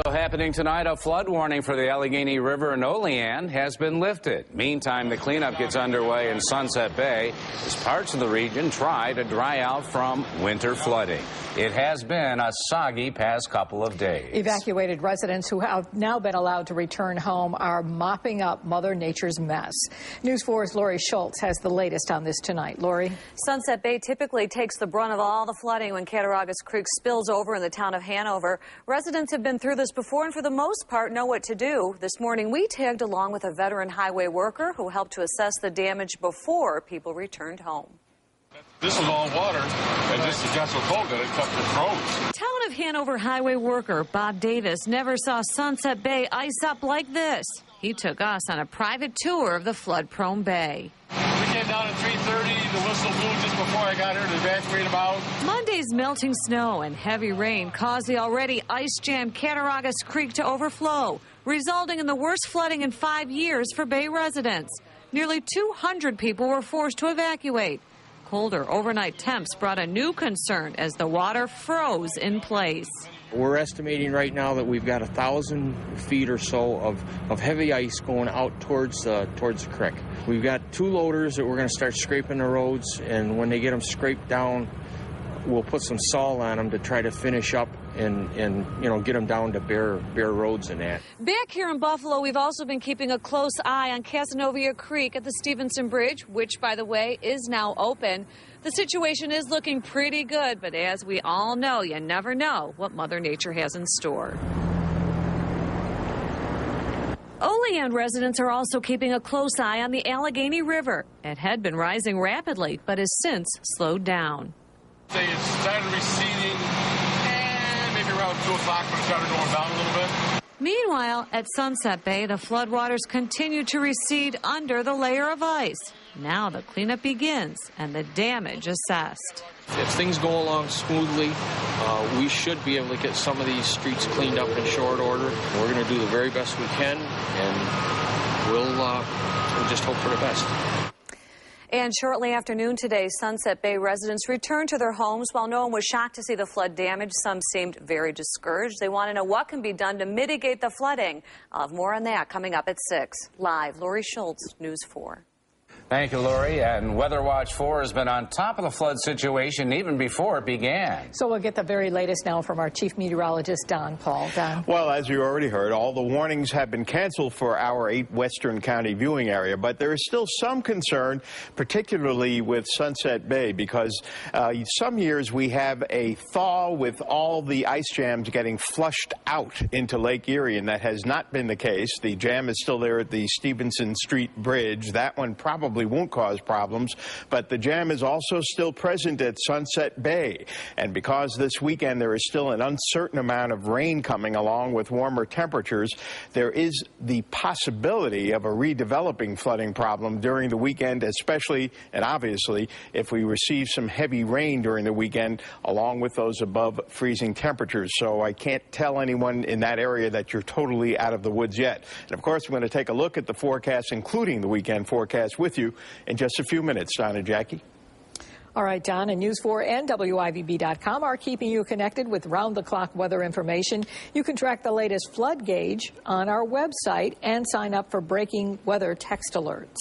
So happening tonight, a flood warning for the Allegheny River in Olean has been lifted. Meantime, the cleanup gets underway in Sunset Bay as parts of the region try to dry out from winter flooding. It has been a soggy past couple of days. Evacuated residents who have now been allowed to return home are mopping up Mother Nature's mess. News 4's Lori Schultz has the latest on this tonight. Lori? Sunset Bay typically takes the brunt of all the flooding when Cattaraugus Creek spills over in the town of Hanover. Residents have been through this before and for the most part know what to do. This morning we tagged along with a veteran highway worker who helped to assess the damage before people returned home. This is all water, and this has got so cold that it cut the roads. Town of Hanover highway worker Bob Davis never saw Sunset Bay ice up like this. He took us on a private tour of the flood-prone bay. We came down at 3:30. The whistle blew just before I got here to evacuate them out. Monday's melting snow and heavy rain caused the already ice-jammed Cattaraugus Creek to overflow, resulting in the worst flooding in 5 years for Bay residents. Nearly 200 people were forced to evacuate. Colder overnight temps brought a new concern as the water froze in place. We're estimating right now that we've got 1,000 feet or so of heavy ice going out towards the creek. We've got 2 loaders that we're going to start scraping the roads, and when they get them scraped down, we'll put some salt on them to try to finish up and get them down to bare roads and that. Back here in Buffalo, we've also been keeping a close eye on Casanova Creek at the Stevenson Bridge, which, by the way, is now open. The situation is looking pretty good, but as we all know, you never know what Mother Nature has in store. Olean residents are also keeping a close eye on the Allegheny River. It had been rising rapidly, but has since slowed down. Say it started receding, and maybe around 2 o'clock when it started going down a little bit. Meanwhile, at Sunset Bay, the floodwaters continue to recede under the layer of ice. Now the cleanup begins and the damage assessed. If things go along smoothly, we should be able to get some of these streets cleaned up in short order. We're going to do the very best we can, and we'll just hope for the best. And shortly after noon today, Sunset Bay residents returned to their homes. While no one was shocked to see the flood damage, some seemed very discouraged. They want to know what can be done to mitigate the flooding. I'll have more on that coming up at 6. Live, Lori Schultz, News 4. Thank you, Lori. And Weather Watch 4 has been on top of the flood situation even before it began. So we'll get the very latest now from our chief meteorologist, Don Paul. Don. Well, as you already heard, all the warnings have been canceled for our 8 Western County viewing area, but there is still some concern, particularly with Sunset Bay, because some years we have a thaw with all the ice jams getting flushed out into Lake Erie, and that has not been the case. The jam is still there at the Stevenson Street Bridge. That one probably won't cause problems, but the jam is also still present at Sunset Bay. And because this weekend there is still an uncertain amount of rain coming along with warmer temperatures, there is the possibility of a redeveloping flooding problem during the weekend, especially and obviously if we receive some heavy rain during the weekend along with those above freezing temperatures. So I can't tell anyone in that area that you're totally out of the woods yet. And of course, we're going to take a look at the forecast, including the weekend forecast, with you in just a few minutes. Don and Jackie. All right, Don, and News 4 and WIVB.com are keeping you connected with round-the-clock weather information. You can track the latest flood gauge on our website and sign up for breaking weather text alerts.